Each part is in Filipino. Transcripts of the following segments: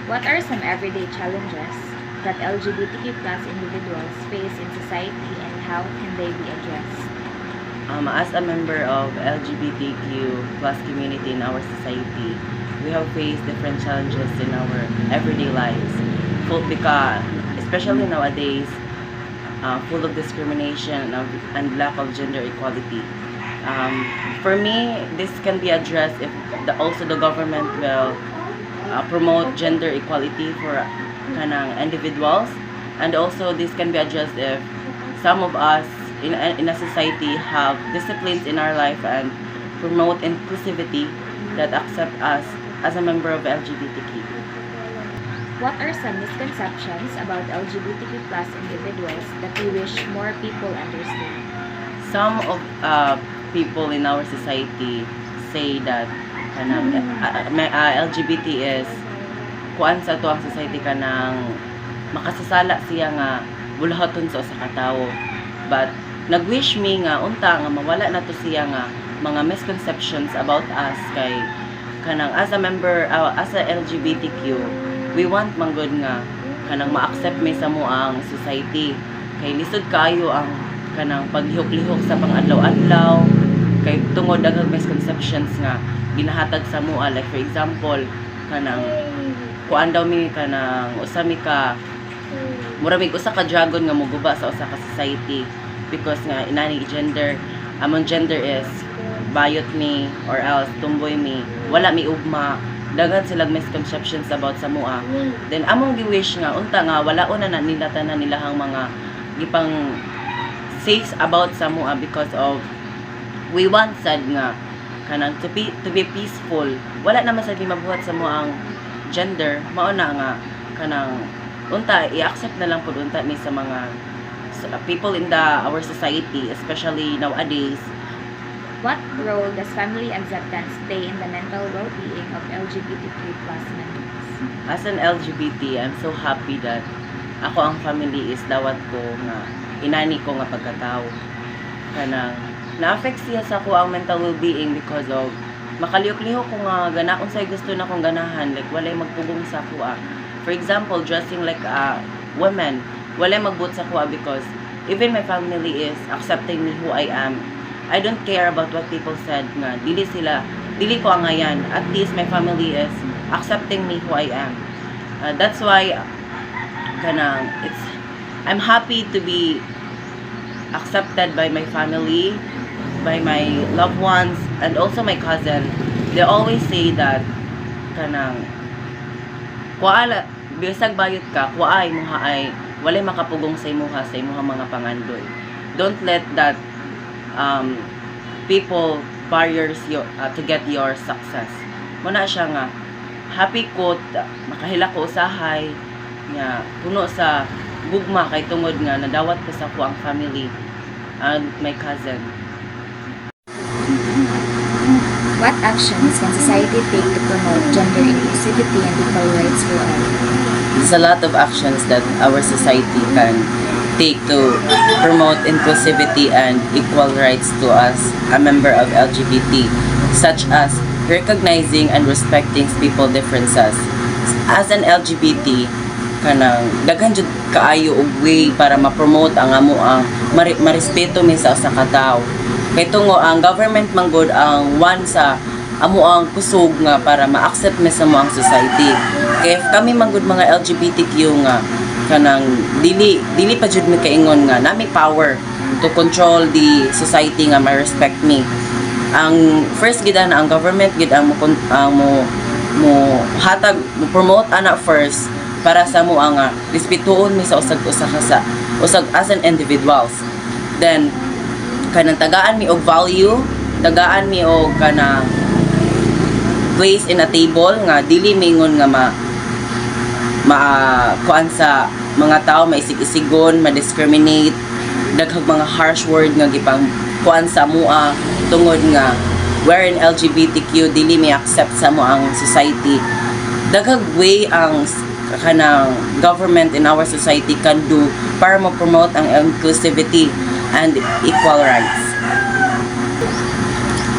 What are some everyday challenges that LGBTQ plus individuals face in society and how can they be addressed? As a member of LGBTQ plus community in our society, we have faced different challenges in our everyday lives. Because, especially nowadays, full of discrimination and lack of gender equality. For me, this can be addressed if also the government will promote gender equality for kanang individuals, and also this can be addressed if some of us in a society have disciplines in our life and promote inclusivity that accept us as a member of LGBTQ. What are some misconceptions about LGBTQ plus individuals that you wish more people understand? Some of people in our society say that LGBT is kuan sa tuang society kanang makasasala siya nga bulahaton sa usa ka tawo, but nagwish me nga unta nga mawala na to siya nga mga misconceptions about us kay kanang as a member as a LGBTQ, we want manggod nga kanang ma-accept mi sa moang society kay lisod kaayo ang kanang paglihok-lihok sa pang-adlaw-adlaw kay tungod daghang misconceptions nga ginahatag sa mua, like for example kanang kuan daw mi kanang usa mi ka mura mig usa ka dragon nga moguba sa usa ka society because nga inani gender, among gender is bayot mi or else tumboy mi, wala mi ugma, daghan silang misconceptions about sa mua. Then among giwish nga unta nga wala una na nila tanan nilahang mga gipang safe about sa mua because of we want sad nga kanang to be peaceful. Wala naman sad mi mabuhat sa moang gender, mao na nga kanang unta i-accept na lang pud unta mi sa mga people in our society, especially nowadays. What role does family acceptance play in the mental well-being of LGBTQ plus members? As an LGBT, I'm so happy that ako ang family is dawat ko nga inani ko nga pagkatao. Kanang na-affect siya sa ako ang mental well-being because of makaliyok-lihok ko nga gana unsay gusto na kong ganahan, like walay magpugong sa ako. For example, dressing like a woman, walay magbuot sa ako because even my family is accepting me who I am. I don't care about what people said nga dili ko ang ngayan. At least my family is accepting me who I am. That's why kanang I'm happy to be accepted by my family, by my loved ones, and also my cousin. They always say that kanang kuala bisag bayot ka, kuay mo ay walay makapugong sa imuha mga pangandoy. Don't let that people barriers you to get your success. Muna siya nga happy ko makahila ko usahay nga puno sa gugma kay tungod nga nadawat ko sa ko ang family and my cousin. What actions can society take to promote gender inclusivity and equal rights for all? There's a lot of actions that our society can take to promote inclusivity and equal rights to us, a member of LGBT, such as recognizing and respecting people's differences. As an LGBT, kanang daghan jud kaayo og way para ma-promote ang amo ang marespeto mi sa usa ka tawo. Kay tungo ang government manggod ang one sa amo ang kusog nga para ma-accept mi sa moang society. Kay kami manggod mga LGBTQ nga kanang dili pa jud mi kaingon nga nami power to control the society nga ma-respect me. Ang first gid ang government gid ang mo hatag mo promote ana first para sa mo ang respetuon mi sa usag as an individuals. Then kanang tagaan mi og value, tagaan mi og kanang place in a table nga dili mingon nga kuan sa mga tao maisig-isigon, ma-discriminate, daghang mga harsh word nga gipang kuan sa mua tungod nga we're in LGBTQ dili may accept sa mo ang society. Daghang way ang kanang government in our society can do para mo-promote ang inclusivity and equal rights.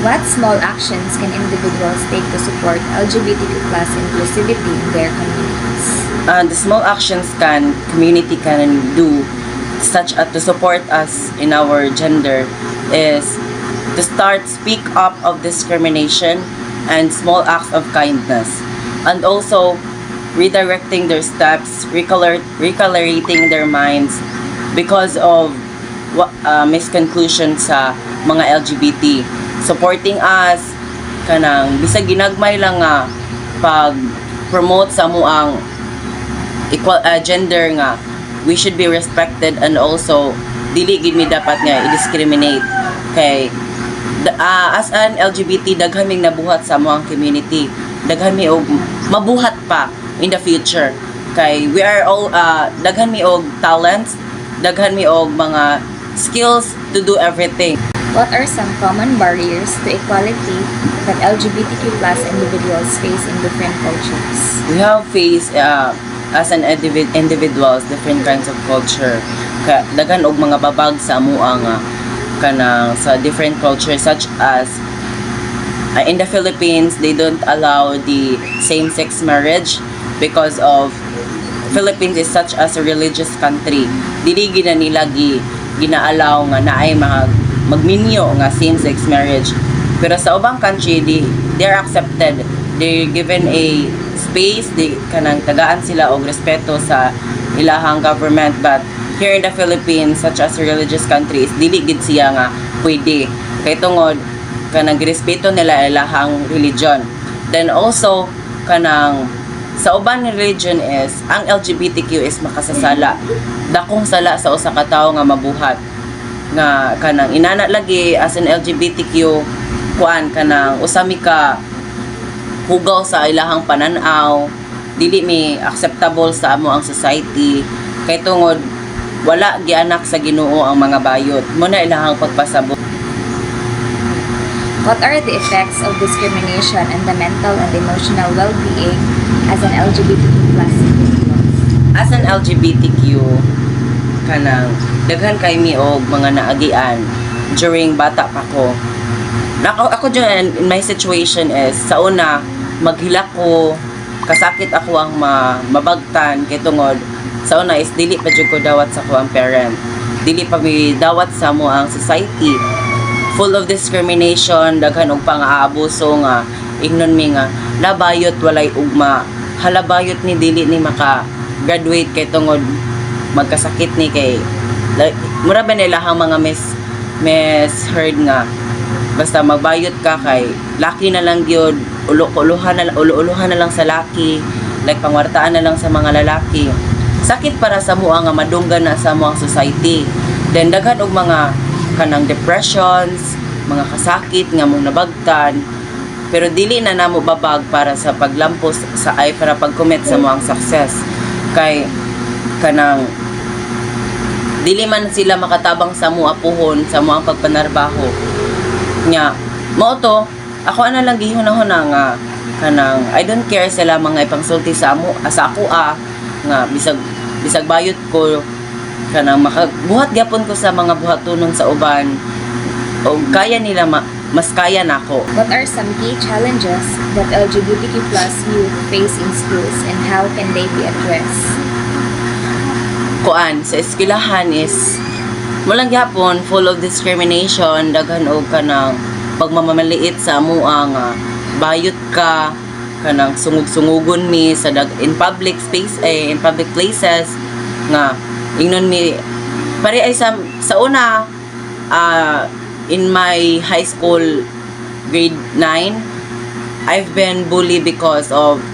What small actions can individuals take to support LGBTQ plus inclusivity in their communities? The small actions community can do such as to support us in our gender is to start speak up of discrimination and small acts of kindness, and also redirecting their steps, recolorating their minds because of misconclusion sa mga LGBT, supporting us kanang bisag ginagmay lang nga pag promote sa mo ang equal gender nga we should be respected, and also dili gid mi dapat nga i-discriminate kay as an LGBT daghan ming nabuhat sa among community, daghan mi og mabuhat pa in the future kay we are all daghan mi og talents, daghan mi og mga skills to do everything. What are some common barriers to equality that LGBTQ plus individuals face in different cultures? We have faced as an individuals different kinds of culture, daghan og mga babag sa amuang kanang sa different cultures, such as in the Philippines they don't allow the same-sex marriage because of Philippines is such as a religious country. Dili gid na nila gina-allow nga naay mga magminyo nga same-sex marriage, pero sa ubang country they are accepted, they're given a space, di kanang tagaan sila og respeto sa ilahang government. But here in the Philippines, such as a religious countries, dili gid siya nga pwede kay tungod kanang respeto nila ilahang religion. Then also kanang sa uban nga religion is ang LGBTQ is makasasala, dakong sala sa usa ka tawo nga mabuhat nga kanang inana lagi as an LGBTQ kuan kanang usami ka hugaw sa ilahang pananaw, dili mi acceptable sa amo ang society kay tungod wala gianak sa Ginoo ang mga bayot mo na ilahang pagpasabot. What are the effects of discrimination and the mental and emotional well-being as an LGBTQ plus individual? As an LGBTQ kanang daghan kay mi og mga naagian during bata pa ko. Ako dyan, in my situation is sa una maghila ko, kasakit ako ang mabagtan kay tungod sa una is dili pa jud ko dawat sa ko ang parent, dili pa mi dawat sa mo ang society, full of discrimination, daghan og pang-aabuso nga ingnon mi nga labayot walay ugma, halabayot ni dili ni maka graduate kay tungod magkasakit ni kay mura ba nila hang mga misheard nga basta magbayot ka kay laki na lang gyud, uluhan na lang sa laki, like pangwartaan na lang sa mga lalaki. Sakit para sa mua nga madunggan na sa muang society. Then daghan og mga kanang depressions, mga kasakit nga mong nabagtan, pero dili na namo babag para sa paglampos sa para pag-commit sa muang success kay kanang dili man sila makatabang sa mua puhon sa muang pagpanarbaho nya mao to ako ana lang gihunahuna nga kanang I don't care sila mga ipangsulti sa ako nga bisag bayot ko kanang makabuhat gyapon ko sa mga buhatonon sa uban o kaya nila mas kaya nako. What are some key challenges that LGBTQ plus youth face in schools and how can they be addressed? Kuan sa eskwelahan is mulang gyapon full of discrimination, daghan og kanang pagmamaliit sa amuang bayot ka kanang sungug-sungugon mi sa in public space in public places nga ingnon mi pare ay sa una in my high school grade 9 I've been bullied because of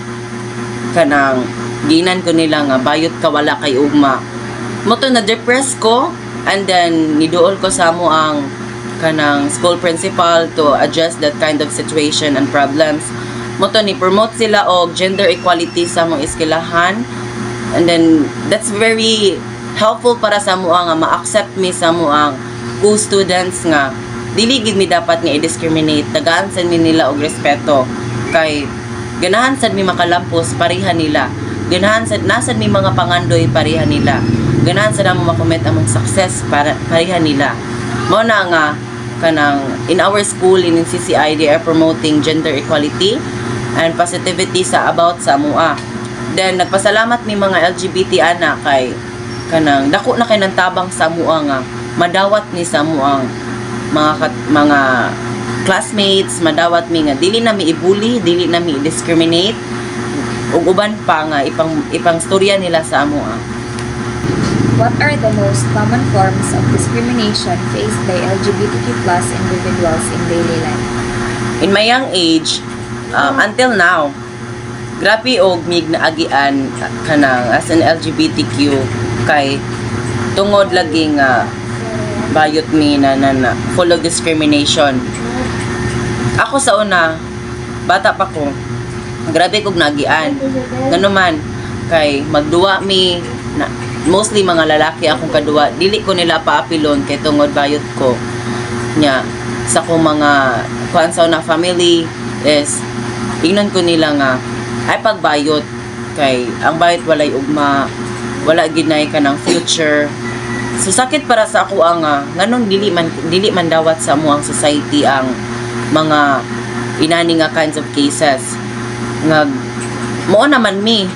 kanang ginan ko nila nga bayot ka wala kay ugma mo to na depress ko. And then, niduol ko sa mo ang kanang school principal to address that kind of situation and problems. Moto ni promote sila og gender equality sa mong eskwelahan. And then, that's very helpful para sa mo nga ma-accept mi sa mo ang co-students nga dili gid mi dapat nga i-discriminate. Tagaan sad mi nila og respeto kay ganahan sad mi makalampos pareha nila. Ganahan sad nasad mi mga pangandoy pareha nila. Ganahan sa namo makomment among success para pareha nila. Mao na nga kanang in our school in CCI they are promoting gender equality and positivity sa about sa mua. Then nagpasalamat mi mga LGBT ana kay kanang dako na kay nang tabang sa mua nga madawat ni sa muang mga classmates, madawat mi nga dili na mi ibuli, dili na mi discriminate ug uban pa nga ipang storya nila sa amua. What are the most common forms of discrimination faced by LGBTQ plus individuals in daily life? In my young age, until now, grabe og mig naagian kanang as an LGBTQ kay tungod lagi nga bayot mi na full of discrimination. Ako sa una, bata pa ko, grabe kog naagian. Ganuman kay magduwa mi na, mostly mga lalaki akong kaduwa, dili ko nila paapilon kay tungod bayot ko nya sa ko mga kuan sa na family is ingnon ko nila nga ay pagbayot kay ang bayot walay ugma, wala ginay ka ng future. So sakit para sa ako ang nganong dili man dawat sa mo ang society ang mga inani nga kinds of cases nga mao naman ni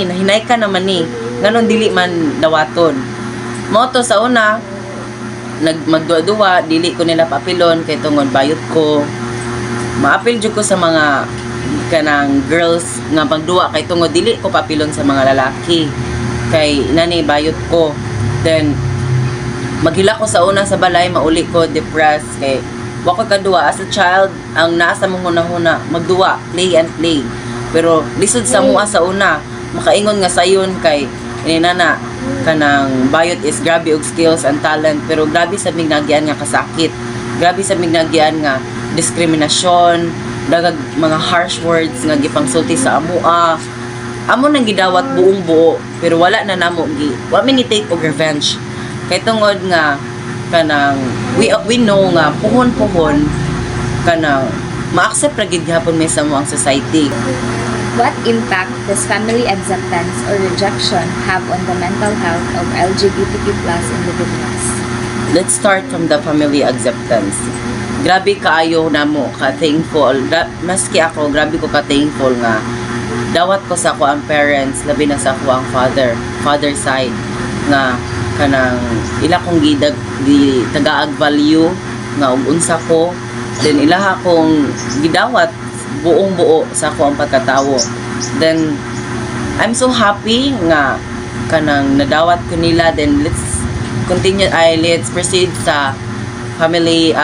nahinay ka naman ni nganon dili man dawaton mo to sa una magduwa-duwa dili ko nila papilon kay tungod bayot ko maapil jud ko sa mga kanang girls nga magduwa kay tungod dili ko papilon sa mga lalaki kay nani bayot ko. Then maghila ko sa una sa balay, mauli ko depressed kay wa ko kaduwa as a child. Ang naa sa mong hunahuna magduwa, play and play, pero lisod sa mua sa una makaingon nga sayon kay inana kanang bayot is grabe og skills and talent, pero grabe sa mignagian nga kasakit, grabe sa mignagian nga diskriminasyon, dagag mga harsh words nga gipangsulti sa amua. Amo nang gidawat buong buo, pero wala na namo wa mi ni take og revenge kay tungod nga kanang we know nga puhon kanang ma-accept ra gid gyapon may sa mo ang society. What impact does family acceptance or rejection have on the mental health of LGBTQ plus individuals? Let's start from the family acceptance. Grabe kaayo namo ka thankful, maski ako grabe ko ka thankful nga dawat ko sa ako ang parents, labi na sa ako ang father side nga kanang ila kong tagaag value nga ug unsa ko, then ilaha kong gidawat buong buo sa ako ang pagkatawo. Then I'm so happy nga kanang nadawat ko nila. Then let's proceed sa family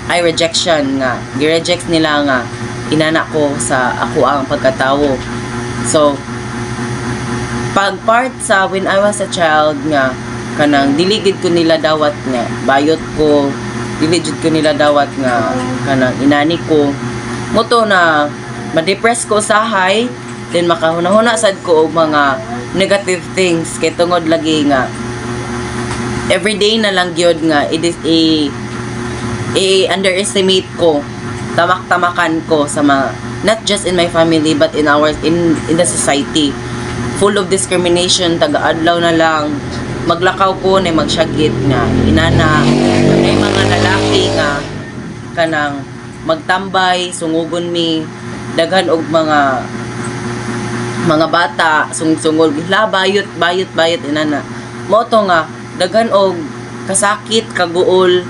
rejection nga gi-reject nila nga inana ko sa ako ang pagkatawo. So pag part sa when I was a child nga kanang dili gid ko nila dawat nga bayot ko, dili gid ko nila dawat nga kanang inani ko, moto na ma-depress ko usahay, then makahuna-huna sad ko og mga negative things kay tungod lagi nga everyday na lang gyud nga it is underestimate ko, tamak-tamakan ko sa mga not just in my family but in the society. Full of discrimination, taga-adlaw na lang maglakaw ko na magsyagit nga inana ay mga lalaki nga kanang magtambay, sungugon mi, daghan og mga bata sungol gila bayot inana mo to nga daghan og kasakit kaguol,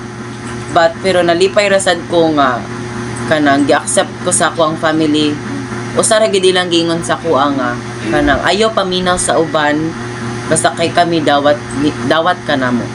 but pero nalipay rasad ko nga kanang gi-accept ko sa ako ang family. Usa ra gid ilang gingon sa ko nga kanang ayaw paminaw sa uban basta kay kami dawat ka namo.